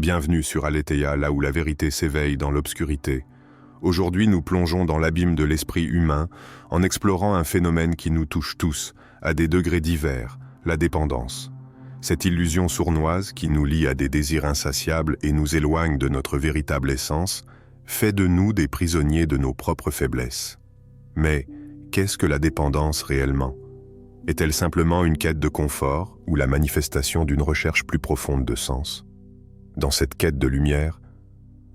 Bienvenue sur Aletheia, là où la vérité s'éveille dans l'obscurité. Aujourd'hui, nous plongeons dans l'abîme de l'esprit humain en explorant un phénomène qui nous touche tous, à des degrés divers, la dépendance. Cette illusion sournoise qui nous lie à des désirs insatiables et nous éloigne de notre véritable essence, fait de nous des prisonniers de nos propres faiblesses. Mais qu'est-ce que la dépendance réellement? Est-elle simplement une quête de confort ou la manifestation d'une recherche plus profonde de sens? Dans cette quête de lumière,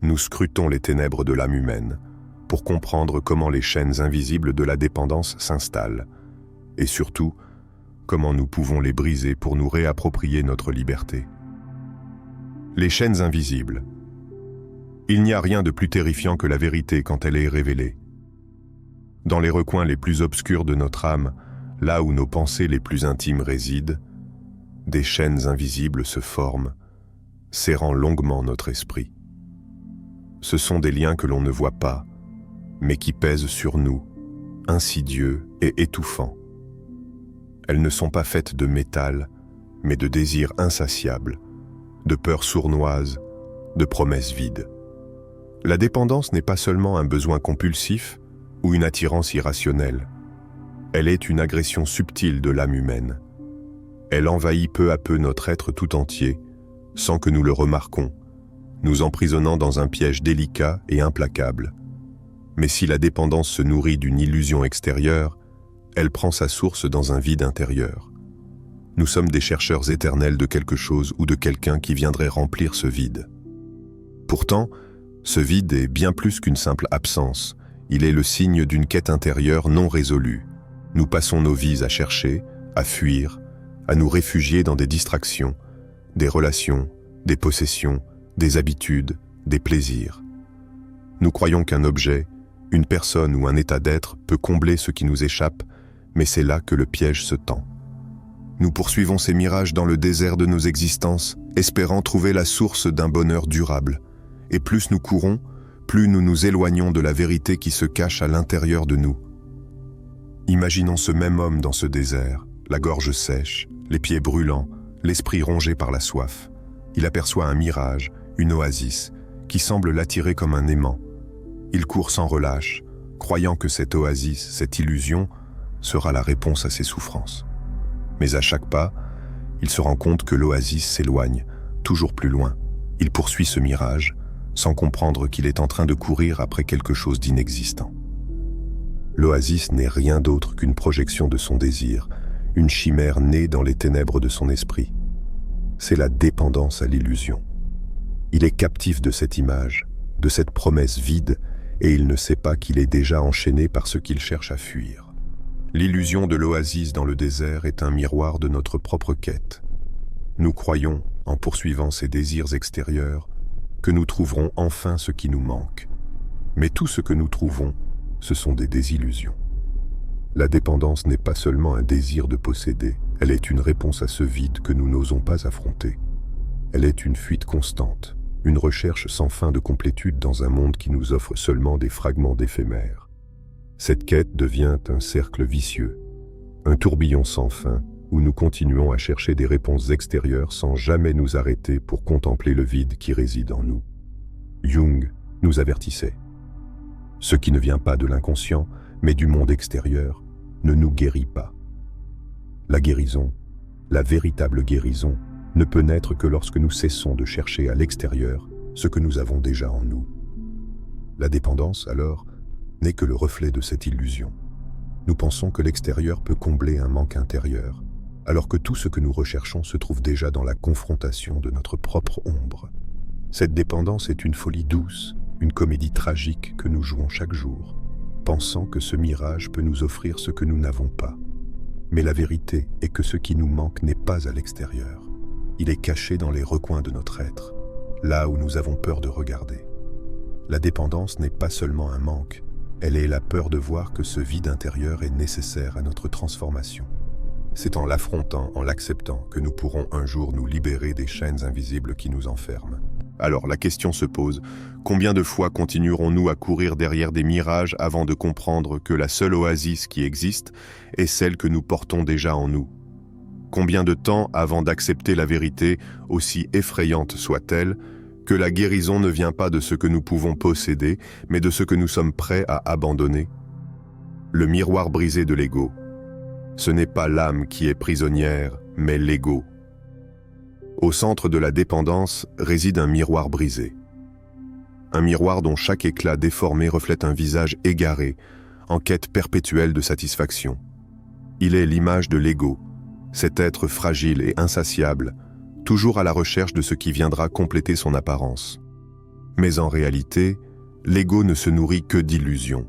nous scrutons les ténèbres de l'âme humaine pour comprendre comment les chaînes invisibles de la dépendance s'installent et surtout, comment nous pouvons les briser pour nous réapproprier notre liberté. Les chaînes invisibles. Il n'y a rien de plus terrifiant que la vérité quand elle est révélée. Dans les recoins les plus obscurs de notre âme, là où nos pensées les plus intimes résident, des chaînes invisibles se forment, serrant longuement notre esprit. Ce sont des liens que l'on ne voit pas, mais qui pèsent sur nous, insidieux et étouffants. Elles ne sont pas faites de métal, mais de désirs insatiables, de peurs sournoises, de promesses vides. La dépendance n'est pas seulement un besoin compulsif ou une attirance irrationnelle. Elle est une agression subtile de l'âme humaine. Elle envahit peu à peu notre être tout entier, sans que nous le remarquons, nous emprisonnant dans un piège délicat et implacable. Mais si la dépendance se nourrit d'une illusion extérieure, elle prend sa source dans un vide intérieur. Nous sommes des chercheurs éternels de quelque chose ou de quelqu'un qui viendrait remplir ce vide. Pourtant, ce vide est bien plus qu'une simple absence. Il est le signe d'une quête intérieure non résolue. Nous passons nos vies à chercher, à fuir, à nous réfugier dans des distractions, des relations, des possessions, des habitudes, des plaisirs. Nous croyons qu'un objet, une personne ou un état d'être peut combler ce qui nous échappe, mais c'est là que le piège se tend. Nous poursuivons ces mirages dans le désert de nos existences, espérant trouver la source d'un bonheur durable. Et plus nous courons, plus nous nous éloignons de la vérité qui se cache à l'intérieur de nous. Imaginons ce même homme dans ce désert, la gorge sèche, les pieds brûlants, l'esprit rongé par la soif. Il aperçoit un mirage, une oasis, qui semble l'attirer comme un aimant. Il court sans relâche, croyant que cette oasis, cette illusion, sera la réponse à ses souffrances. Mais à chaque pas, il se rend compte que l'oasis s'éloigne, toujours plus loin. Il poursuit ce mirage, sans comprendre qu'il est en train de courir après quelque chose d'inexistant. L'oasis n'est rien d'autre qu'une projection de son désir, une chimère née dans les ténèbres de son esprit. C'est la dépendance à l'illusion. Il est captif de cette image, de cette promesse vide, et il ne sait pas qu'il est déjà enchaîné par ce qu'il cherche à fuir. L'illusion de l'oasis dans le désert est un miroir de notre propre quête. Nous croyons, en poursuivant ces désirs extérieurs, que nous trouverons enfin ce qui nous manque. Mais tout ce que nous trouvons, ce sont des désillusions. La dépendance n'est pas seulement un désir de posséder, elle est une réponse à ce vide que nous n'osons pas affronter. Elle est une fuite constante, une recherche sans fin de complétude dans un monde qui nous offre seulement des fragments d'éphémère. Cette quête devient un cercle vicieux, un tourbillon sans fin où nous continuons à chercher des réponses extérieures sans jamais nous arrêter pour contempler le vide qui réside en nous. Jung nous avertissait. Ce qui ne vient pas de l'inconscient, mais du monde extérieur, ne nous guérit pas. La guérison, la véritable guérison, ne peut naître que lorsque nous cessons de chercher à l'extérieur ce que nous avons déjà en nous. La dépendance, alors, n'est que le reflet de cette illusion. Nous pensons que l'extérieur peut combler un manque intérieur, alors que tout ce que nous recherchons se trouve déjà dans la confrontation de notre propre ombre. Cette dépendance est une folie douce, une comédie tragique que nous jouons chaque jour, pensant que ce mirage peut nous offrir ce que nous n'avons pas. Mais la vérité est que ce qui nous manque n'est pas à l'extérieur. Il est caché dans les recoins de notre être, là où nous avons peur de regarder. La dépendance n'est pas seulement un manque, elle est la peur de voir que ce vide intérieur est nécessaire à notre transformation. C'est en l'affrontant, en l'acceptant, que nous pourrons un jour nous libérer des chaînes invisibles qui nous enferment. Alors la question se pose, combien de fois continuerons-nous à courir derrière des mirages avant de comprendre que la seule oasis qui existe est celle que nous portons déjà en nous? Combien de temps avant d'accepter la vérité, aussi effrayante soit-elle, que la guérison ne vient pas de ce que nous pouvons posséder, mais de ce que nous sommes prêts à abandonner. Le miroir brisé de l'ego. Ce n'est pas l'âme qui est prisonnière, mais l'ego. Au centre de la dépendance réside un miroir brisé. Un miroir dont chaque éclat déformé reflète un visage égaré, en quête perpétuelle de satisfaction. Il est l'image de l'ego, cet être fragile et insatiable, toujours à la recherche de ce qui viendra compléter son apparence. Mais en réalité, l'ego ne se nourrit que d'illusions.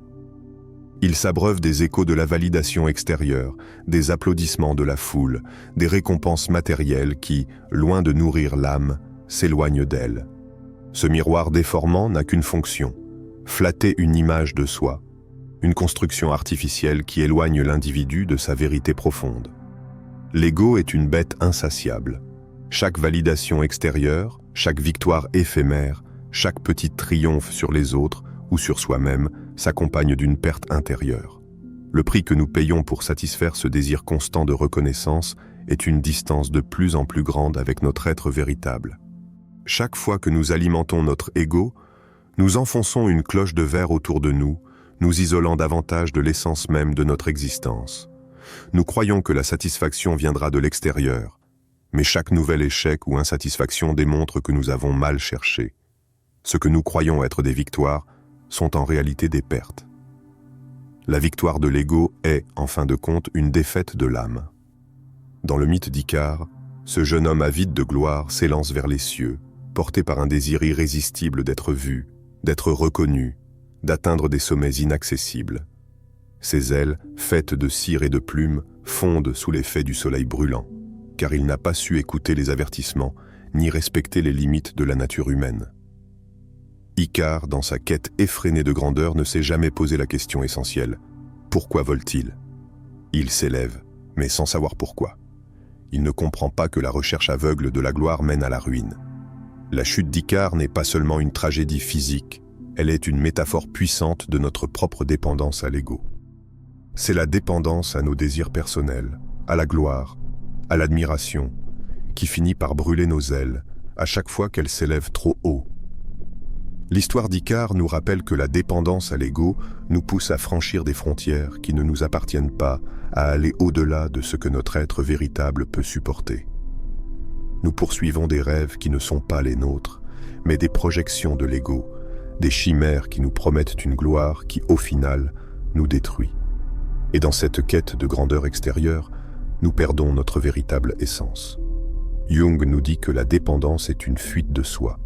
Il s'abreuve des échos de la validation extérieure, des applaudissements de la foule, des récompenses matérielles qui, loin de nourrir l'âme, s'éloignent d'elle. Ce miroir déformant n'a qu'une fonction, flatter une image de soi, une construction artificielle qui éloigne l'individu de sa vérité profonde. L'ego est une bête insatiable. Chaque validation extérieure, chaque victoire éphémère, chaque petit triomphe sur les autres ou sur soi-même s'accompagne d'une perte intérieure. Le prix que nous payons pour satisfaire ce désir constant de reconnaissance est une distance de plus en plus grande avec notre être véritable. Chaque fois que nous alimentons notre ego, nous enfonçons une cloche de verre autour de nous, nous isolant davantage de l'essence même de notre existence. Nous croyons que la satisfaction viendra de l'extérieur, mais chaque nouvel échec ou insatisfaction démontre que nous avons mal cherché. Ce que nous croyons être des victoires sont en réalité des pertes. La victoire de l'ego est, en fin de compte, une défaite de l'âme. Dans le mythe d'Icare, ce jeune homme avide de gloire s'élance vers les cieux, porté par un désir irrésistible d'être vu, d'être reconnu, d'atteindre des sommets inaccessibles. Ses ailes, faites de cire et de plumes, fondent sous l'effet du soleil brûlant, car il n'a pas su écouter les avertissements, ni respecter les limites de la nature humaine. Icare, dans sa quête effrénée de grandeur, ne s'est jamais posé la question essentielle. Pourquoi vole-t-il ? Il s'élève, mais sans savoir pourquoi. Il ne comprend pas que la recherche aveugle de la gloire mène à la ruine. La chute d'Icare n'est pas seulement une tragédie physique, elle est une métaphore puissante de notre propre dépendance à l'ego. C'est la dépendance à nos désirs personnels, à la gloire, à l'admiration, qui finit par brûler nos ailes à chaque fois qu'elle s'élève trop haut. L'histoire d'Icare nous rappelle que la dépendance à l'ego nous pousse à franchir des frontières qui ne nous appartiennent pas, à aller au-delà de ce que notre être véritable peut supporter. Nous poursuivons des rêves qui ne sont pas les nôtres, mais des projections de l'ego, des chimères qui nous promettent une gloire qui, au final, nous détruit. Et dans cette quête de grandeur extérieure, nous perdons notre véritable essence. Jung nous dit que la dépendance est une fuite de soi.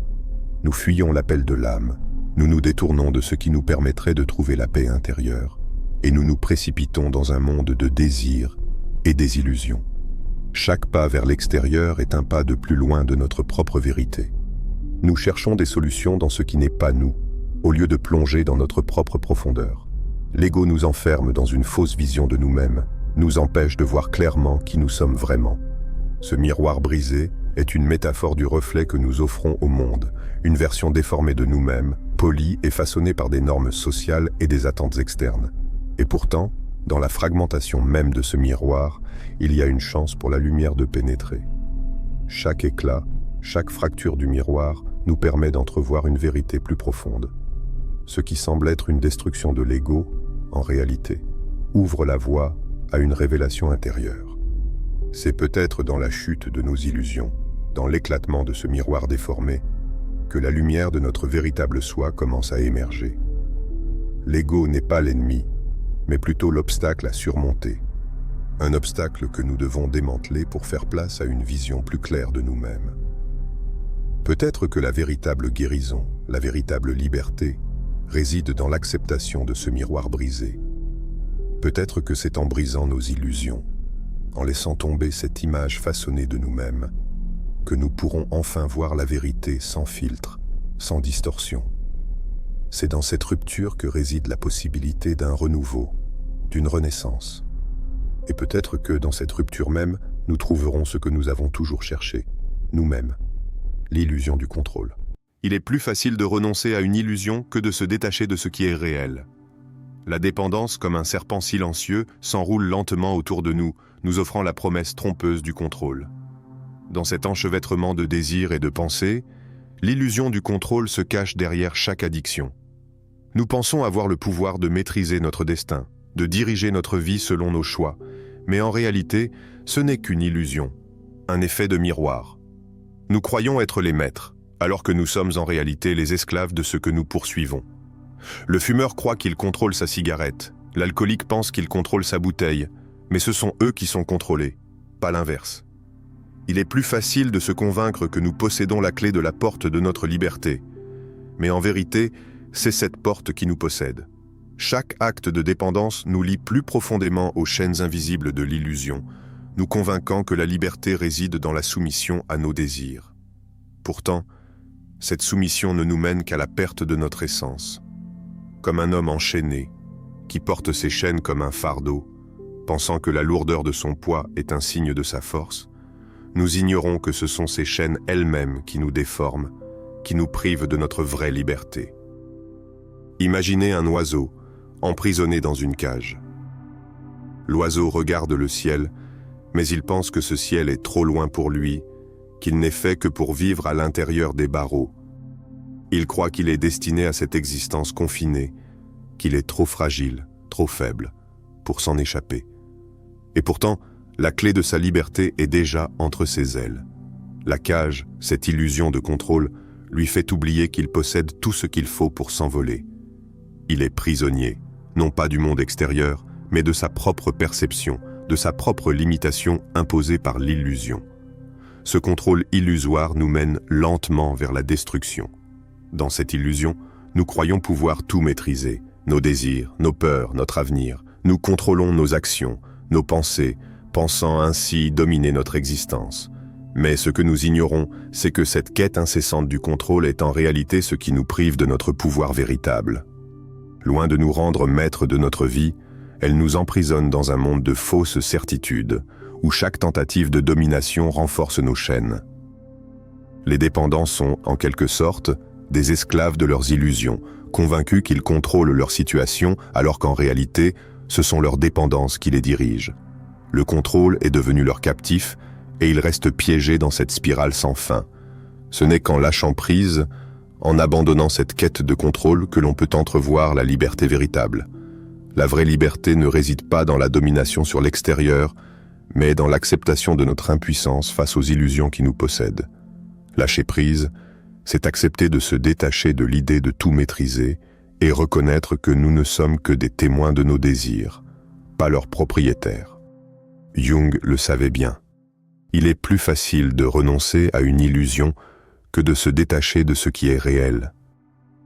Nous fuyons l'appel de l'âme, nous nous détournons de ce qui nous permettrait de trouver la paix intérieure, et nous nous précipitons dans un monde de désirs et des illusions. Chaque pas vers l'extérieur est un pas de plus loin de notre propre vérité. Nous cherchons des solutions dans ce qui n'est pas nous, au lieu de plonger dans notre propre profondeur. L'ego nous enferme dans une fausse vision de nous-mêmes, nous empêche de voir clairement qui nous sommes vraiment. Ce miroir brisé est une métaphore du reflet que nous offrons au monde, une version déformée de nous-mêmes, polie et façonnée par des normes sociales et des attentes externes. Et pourtant, dans la fragmentation même de ce miroir, il y a une chance pour la lumière de pénétrer. Chaque éclat, chaque fracture du miroir nous permet d'entrevoir une vérité plus profonde. Ce qui semble être une destruction de l'ego, en réalité, ouvre la voie à une révélation intérieure. C'est peut-être dans la chute de nos illusions, dans l'éclatement de ce miroir déformé, que la lumière de notre véritable soi commence à émerger. L'ego n'est pas l'ennemi, mais plutôt l'obstacle à surmonter. Un obstacle que nous devons démanteler pour faire place à une vision plus claire de nous-mêmes. Peut-être que la véritable guérison, la véritable liberté, réside dans l'acceptation de ce miroir brisé. Peut-être que c'est en brisant nos illusions, en laissant tomber cette image façonnée de nous-mêmes, que nous pourrons enfin voir la vérité sans filtre, sans distorsion. C'est dans cette rupture que réside la possibilité d'un renouveau, d'une renaissance. Et peut-être que dans cette rupture même, nous trouverons ce que nous avons toujours cherché, nous-mêmes, l'illusion du contrôle. Il est plus facile de renoncer à une illusion que de se détacher de ce qui est réel. La dépendance, comme un serpent silencieux, s'enroule lentement autour de nous, nous offrant la promesse trompeuse du contrôle. Dans cet enchevêtrement de désirs et de pensées, L'illusion du contrôle se cache derrière chaque addiction. Nous pensons avoir le pouvoir de maîtriser notre destin, de diriger notre vie selon nos choix, mais en réalité, ce n'est qu'une illusion, un effet de miroir. Nous croyons être les maîtres, alors que nous sommes en réalité les esclaves de ce que nous poursuivons. Le fumeur croit qu'il contrôle sa cigarette, l'alcoolique pense qu'il contrôle sa bouteille, mais ce sont eux qui sont contrôlés, pas l'inverse. Il est plus facile de se convaincre que nous possédons la clé de la porte de notre liberté, mais en vérité, c'est cette porte qui nous possède. Chaque acte de dépendance nous lie plus profondément aux chaînes invisibles de l'illusion, nous convainquant que la liberté réside dans la soumission à nos désirs. Pourtant, cette soumission ne nous mène qu'à la perte de notre essence. Comme un homme enchaîné, qui porte ses chaînes comme un fardeau, pensant que la lourdeur de son poids est un signe de sa force, nous ignorons que ce sont ces chaînes elles-mêmes qui nous déforment, qui nous privent de notre vraie liberté. Imaginez un oiseau emprisonné dans une cage. L'oiseau regarde le ciel, mais il pense que ce ciel est trop loin pour lui, qu'il n'est fait que pour vivre à l'intérieur des barreaux. Il croit qu'il est destiné à cette existence confinée, qu'il est trop fragile, trop faible, pour s'en échapper. Et pourtant, la clé de sa liberté est déjà entre ses ailes. La cage, cette illusion de contrôle, lui fait oublier qu'il possède tout ce qu'il faut pour s'envoler. Il est prisonnier, non pas du monde extérieur, mais de sa propre perception, de sa propre limitation imposée par l'illusion. Ce contrôle illusoire nous mène lentement vers la destruction. Dans cette illusion, nous croyons pouvoir tout maîtriser, nos désirs, nos peurs, notre avenir. Nous contrôlons nos actions, nos pensées, pensant ainsi dominer notre existence. Mais ce que nous ignorons, c'est que cette quête incessante du contrôle est en réalité ce qui nous prive de notre pouvoir véritable. Loin de nous rendre maîtres de notre vie, elle nous emprisonne dans un monde de fausses certitudes, où chaque tentative de domination renforce nos chaînes. Les dépendants sont, en quelque sorte, des esclaves de leurs illusions, convaincus qu'ils contrôlent leur situation alors qu'en réalité, ce sont leurs dépendances qui les dirigent. Le contrôle est devenu leur captif et ils restent piégés dans cette spirale sans fin. Ce n'est qu'en lâchant prise, en abandonnant cette quête de contrôle que l'on peut entrevoir la liberté véritable. La vraie liberté ne réside pas dans la domination sur l'extérieur, mais dans l'acceptation de notre impuissance face aux illusions qui nous possèdent. Lâcher prise, c'est accepter de se détacher de l'idée de tout maîtriser et reconnaître que nous ne sommes que des témoins de nos désirs, pas leurs propriétaires. Jung le savait bien. Il est plus facile de renoncer à une illusion que de se détacher de ce qui est réel.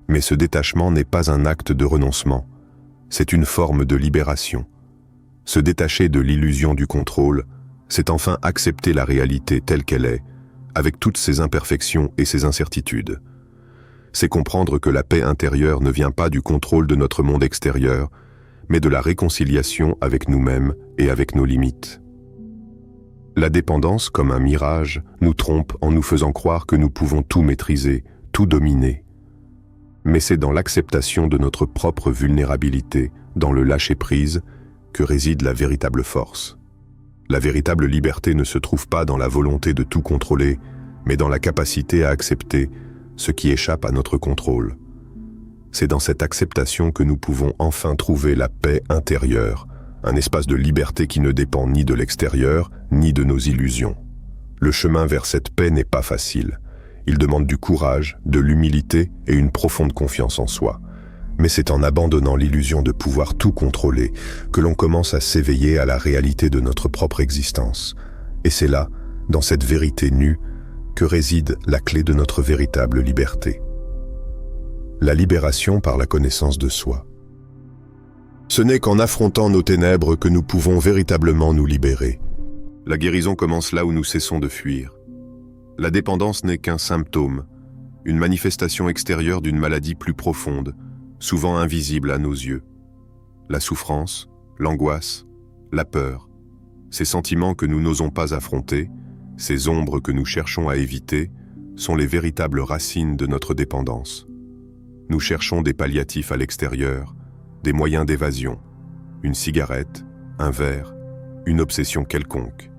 Mais ce détachement n'est pas un acte de renoncement, c'est une forme de libération. Se détacher de l'illusion du contrôle, c'est enfin accepter la réalité telle qu'elle est, avec toutes ses imperfections et ses incertitudes. C'est comprendre que la paix intérieure ne vient pas du contrôle de notre monde extérieur, mais de la réconciliation avec nous-mêmes et avec nos limites. La dépendance, comme un mirage, nous trompe en nous faisant croire que nous pouvons tout maîtriser, tout dominer. Mais c'est dans l'acceptation de notre propre vulnérabilité, dans le lâcher-prise, que réside la véritable force. La véritable liberté ne se trouve pas dans la volonté de tout contrôler, mais dans la capacité à accepter ce qui échappe à notre contrôle. C'est dans cette acceptation que nous pouvons enfin trouver la paix intérieure, un espace de liberté qui ne dépend ni de l'extérieur, ni de nos illusions. Le chemin vers cette paix n'est pas facile. Il demande du courage, de l'humilité et une profonde confiance en soi. Mais c'est en abandonnant l'illusion de pouvoir tout contrôler que l'on commence à s'éveiller à la réalité de notre propre existence. Et c'est là, dans cette vérité nue, que réside la clé de notre véritable liberté. La libération par la connaissance de soi. Ce n'est qu'en affrontant nos ténèbres que nous pouvons véritablement nous libérer. La guérison commence là où nous cessons de fuir. La dépendance n'est qu'un symptôme, une manifestation extérieure d'une maladie plus profonde, souvent invisible à nos yeux. La souffrance, l'angoisse, la peur, ces sentiments que nous n'osons pas affronter, ces ombres que nous cherchons à éviter, sont les véritables racines de notre dépendance. Nous cherchons des palliatifs à l'extérieur, des moyens d'évasion, une cigarette, un verre, une obsession quelconque.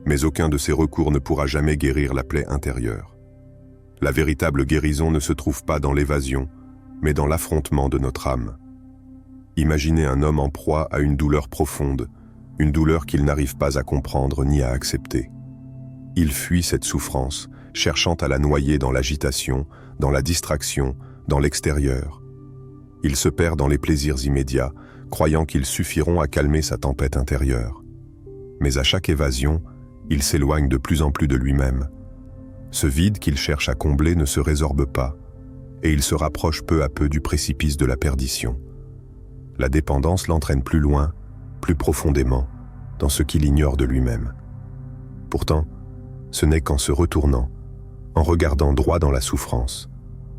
Mais aucun de ces recours ne pourra jamais guérir la plaie intérieure. La véritable guérison ne se trouve pas dans l'évasion, mais dans l'affrontement de notre âme. Imaginez un homme en proie à une douleur profonde, une douleur qu'il n'arrive pas à comprendre ni à accepter. Il fuit cette souffrance, cherchant à la noyer dans l'agitation, dans la distraction, dans l'extérieur. Il se perd dans les plaisirs immédiats, croyant qu'ils suffiront à calmer sa tempête intérieure. Mais à chaque évasion, il s'éloigne de plus en plus de lui-même. Ce vide qu'il cherche à combler ne se résorbe pas, et il se rapproche peu à peu du précipice de la perdition. La dépendance l'entraîne plus loin, plus profondément, dans ce qu'il ignore de lui-même. Pourtant, ce n'est qu'en se retournant, en regardant droit dans la souffrance,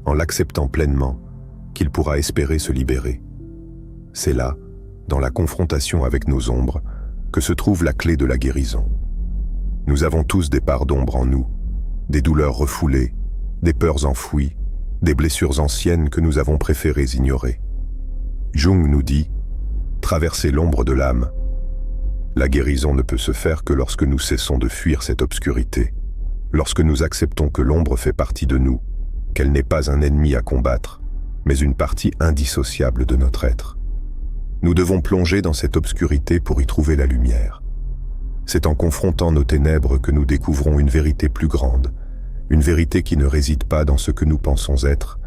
en l'acceptant pleinement, qu'il pourra espérer se libérer. C'est là, dans la confrontation avec nos ombres, que se trouve la clé de la guérison. Nous avons tous des parts d'ombre en nous, des douleurs refoulées, des peurs enfouies, des blessures anciennes que nous avons préféré ignorer. Jung nous dit « Traverser l'ombre de l'âme ». La guérison ne peut se faire que lorsque nous cessons de fuir cette obscurité, lorsque nous acceptons que l'ombre fait partie de nous, qu'elle n'est pas un ennemi à combattre, mais une partie indissociable de notre être. Nous devons plonger dans cette obscurité pour y trouver la lumière. C'est en confrontant nos ténèbres que nous découvrons une vérité plus grande, une vérité qui ne réside pas dans ce que nous pensons être,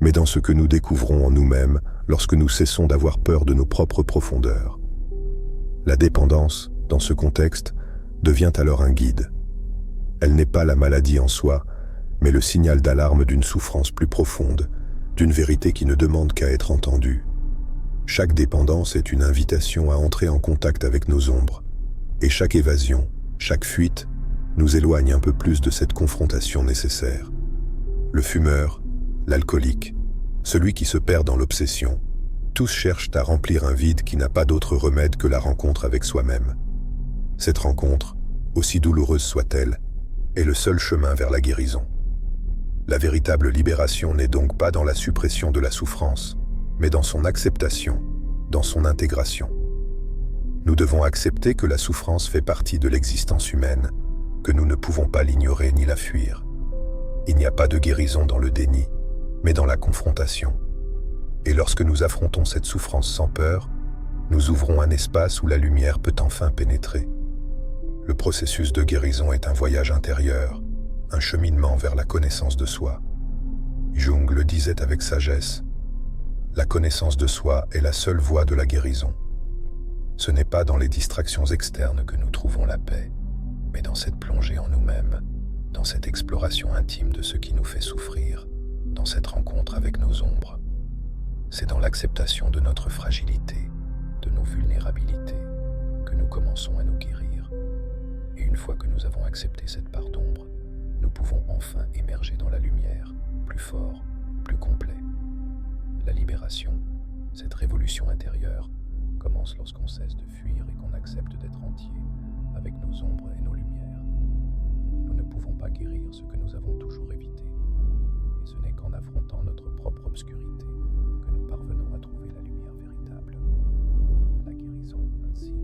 mais dans ce que nous découvrons en nous-mêmes lorsque nous cessons d'avoir peur de nos propres profondeurs. La dépendance, dans ce contexte, devient alors un guide. Elle n'est pas la maladie en soi, mais le signal d'alarme d'une souffrance plus profonde, d'une vérité qui ne demande qu'à être entendue. Chaque dépendance est une invitation à entrer en contact avec nos ombres, et chaque évasion, chaque fuite, nous éloigne un peu plus de cette confrontation nécessaire. Le fumeur, l'alcoolique, celui qui se perd dans l'obsession, tous cherchent à remplir un vide qui n'a pas d'autre remède que la rencontre avec soi-même. Cette rencontre, aussi douloureuse soit-elle, est le seul chemin vers la guérison. La véritable libération n'est donc pas dans la suppression de la souffrance, mais dans son acceptation, dans son intégration. Nous devons accepter que la souffrance fait partie de l'existence humaine, que nous ne pouvons pas l'ignorer ni la fuir. Il n'y a pas de guérison dans le déni, mais dans la confrontation. Et lorsque nous affrontons cette souffrance sans peur, nous ouvrons un espace où la lumière peut enfin pénétrer. Le processus de guérison est un voyage intérieur, un cheminement vers la connaissance de soi. Jung le disait avec sagesse, la connaissance de soi est la seule voie de la guérison. Ce n'est pas dans les distractions externes que nous trouvons la paix, mais dans cette plongée en nous-mêmes, dans cette exploration intime de ce qui nous fait souffrir, dans cette rencontre avec nos ombres. C'est dans l'acceptation de notre fragilité, de nos vulnérabilités, que nous commençons à nous guérir. Et une fois que nous avons accepté cette part d'ombre, nous pouvons enfin émerger dans la lumière, plus fort, plus complet. La libération, cette révolution intérieure, commence lorsqu'on cesse de fuir et qu'on accepte d'être entier avec nos ombres et nos lumières. Nous ne pouvons pas guérir ce que nous avons toujours évité. Et ce n'est qu'en affrontant notre propre obscurité que nous parvenons à trouver la lumière véritable. La guérison, ainsi,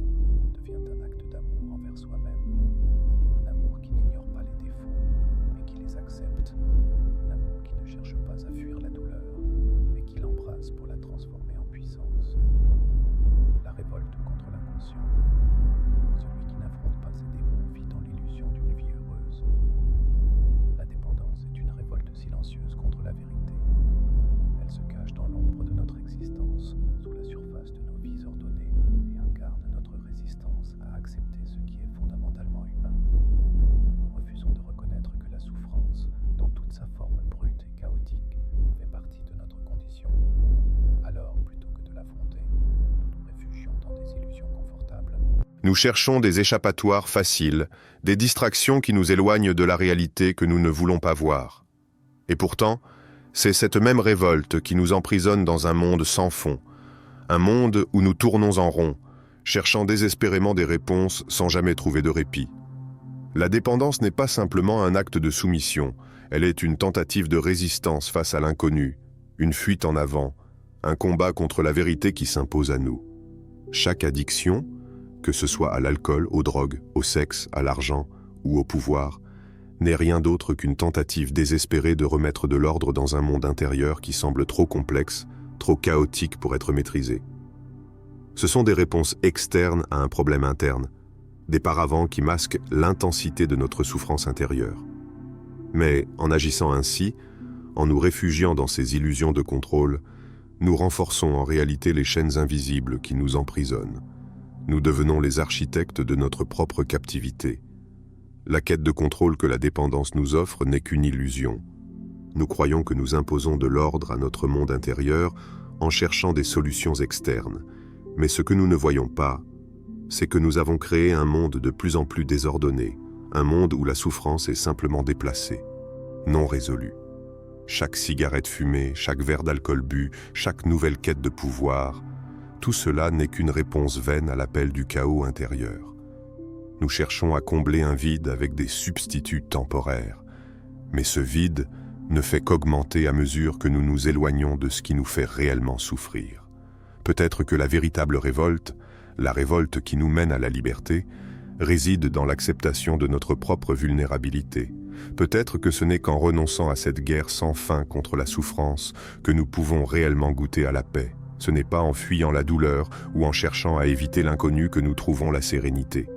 devient un acte d'amour envers soi-même. Un amour qui n'ignore pas les défauts, mais qui les accepte. Un amour qui ne cherche pas à fuir la douleur, mais qui l'embrasse pour la transformer en puissance. La révolte contre l'inconscient. Celui qui n'affronte pas ses démons vit dans l'illusion d'une vie heureuse. La dépendance est une révolte silencieuse contre la vérité. Elle se cache dans l'ombre de notre existence, sous la surface de nos vies ordonnées, et incarne notre résistance à accepter ce qui est fondamentalement humain. Nous refusons de reconnaître que la souffrance, dans toute sa forme brute et chaotique, fait partie de notre condition. Alors, plutôt que de l'affronter, nous nous réfugions dans des illusions confortables. Nous cherchons des échappatoires faciles, des distractions qui nous éloignent de la réalité que nous ne voulons pas voir. Et pourtant, c'est cette même révolte qui nous emprisonne dans un monde sans fond, un monde où nous tournons en rond, cherchant désespérément des réponses sans jamais trouver de répit. La dépendance n'est pas simplement un acte de soumission, elle est une tentative de résistance face à l'inconnu, une fuite en avant, un combat contre la vérité qui s'impose à nous. Chaque addiction, que ce soit à l'alcool, aux drogues, au sexe, à l'argent ou au pouvoir, n'est rien d'autre qu'une tentative désespérée de remettre de l'ordre dans un monde intérieur qui semble trop complexe, trop chaotique pour être maîtrisé. Ce sont des réponses externes à un problème interne, des paravents qui masquent l'intensité de notre souffrance intérieure. Mais en agissant ainsi, en nous réfugiant dans ces illusions de contrôle, nous renforçons en réalité les chaînes invisibles qui nous emprisonnent. Nous devenons les architectes de notre propre captivité. La quête de contrôle que la dépendance nous offre n'est qu'une illusion. Nous croyons que nous imposons de l'ordre à notre monde intérieur en cherchant des solutions externes. Mais ce que nous ne voyons pas, c'est que nous avons créé un monde de plus en plus désordonné, un monde où la souffrance est simplement déplacée, non résolue. Chaque cigarette fumée, chaque verre d'alcool bu, chaque nouvelle quête de pouvoir, tout cela n'est qu'une réponse vaine à l'appel du chaos intérieur. Nous cherchons à combler un vide avec des substituts temporaires, mais ce vide ne fait qu'augmenter à mesure que nous nous éloignons de ce qui nous fait réellement souffrir. Peut-être que la véritable révolte, la révolte qui nous mène à la liberté, réside dans l'acceptation de notre propre vulnérabilité. Peut-être que ce n'est qu'en renonçant à cette guerre sans fin contre la souffrance que nous pouvons réellement goûter à la paix. Ce n'est pas en fuyant la douleur ou en cherchant à éviter l'inconnu que nous trouvons la sérénité.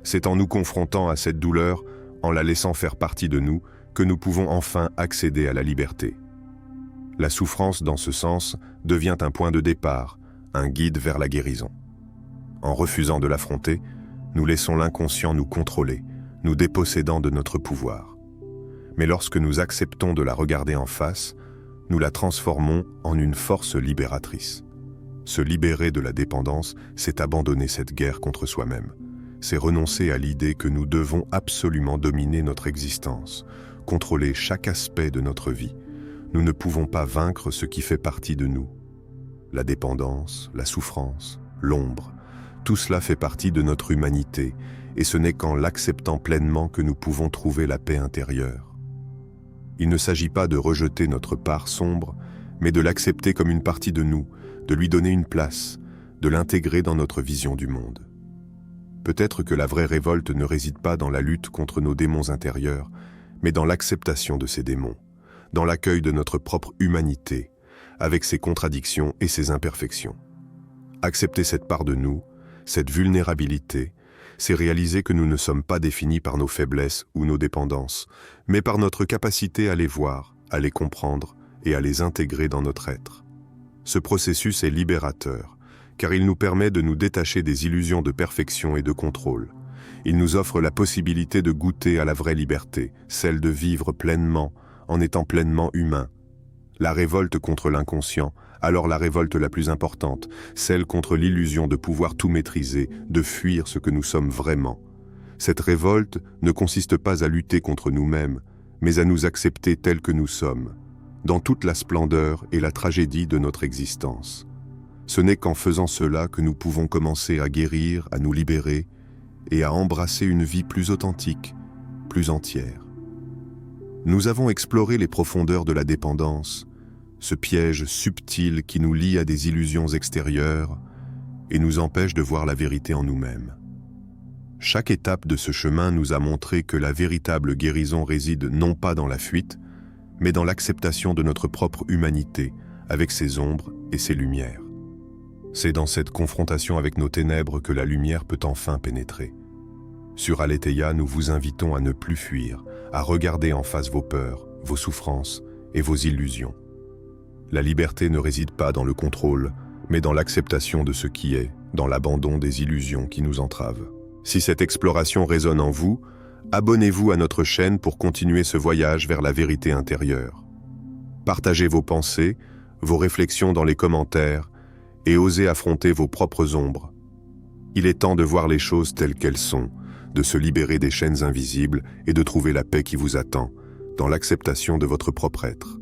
C'est en nous confrontant à cette douleur, en la laissant faire partie de nous, que nous pouvons enfin accéder à la liberté. La souffrance, dans ce sens, devient un point de départ, un guide vers la guérison. En refusant de l'affronter, nous laissons l'inconscient nous contrôler, nous dépossédant de notre pouvoir. Mais lorsque nous acceptons de la regarder en face, nous la transformons en une force libératrice. Se libérer de la dépendance, c'est abandonner cette guerre contre soi-même. C'est renoncer à l'idée que nous devons absolument dominer notre existence, contrôler chaque aspect de notre vie. Nous ne pouvons pas vaincre ce qui fait partie de nous. La dépendance, la souffrance, l'ombre, tout cela fait partie de notre humanité, et ce n'est qu'en l'acceptant pleinement que nous pouvons trouver la paix intérieure. Il ne s'agit pas de rejeter notre part sombre, mais de l'accepter comme une partie de nous, de lui donner une place, de l'intégrer dans notre vision du monde. Peut-être que la vraie révolte ne réside pas dans la lutte contre nos démons intérieurs, mais dans l'acceptation de ces démons, dans l'accueil de notre propre humanité, avec ses contradictions et ses imperfections. Accepter cette part de nous, cette vulnérabilité, c'est réaliser que nous ne sommes pas définis par nos faiblesses ou nos dépendances, mais par notre capacité à les voir, à les comprendre et à les intégrer dans notre être. Ce processus est libérateur, car il nous permet de nous détacher des illusions de perfection et de contrôle. Il nous offre la possibilité de goûter à la vraie liberté, celle de vivre pleinement, en étant pleinement humain. La révolte contre l'inconscient, alors la révolte la plus importante, celle contre l'illusion de pouvoir tout maîtriser, de fuir ce que nous sommes vraiment. Cette révolte ne consiste pas à lutter contre nous-mêmes, mais à nous accepter tels que nous sommes, dans toute la splendeur et la tragédie de notre existence. Ce n'est qu'en faisant cela que nous pouvons commencer à guérir, à nous libérer et à embrasser une vie plus authentique, plus entière. Nous avons exploré les profondeurs de la dépendance, ce piège subtil qui nous lie à des illusions extérieures et nous empêche de voir la vérité en nous-mêmes. Chaque étape de ce chemin nous a montré que la véritable guérison réside non pas dans la fuite, mais dans l'acceptation de notre propre humanité, avec ses ombres et ses lumières. C'est dans cette confrontation avec nos ténèbres que la lumière peut enfin pénétrer. Sur Aletheia, nous vous invitons à ne plus fuir, à regarder en face vos peurs, vos souffrances et vos illusions. La liberté ne réside pas dans le contrôle, mais dans l'acceptation de ce qui est, dans l'abandon des illusions qui nous entravent. Si cette exploration résonne en vous, abonnez-vous à notre chaîne pour continuer ce voyage vers la vérité intérieure. Partagez vos pensées, vos réflexions dans les commentaires et osez affronter vos propres ombres. Il est temps de voir les choses telles qu'elles sont, de se libérer des chaînes invisibles et de trouver la paix qui vous attend, dans l'acceptation de votre propre être.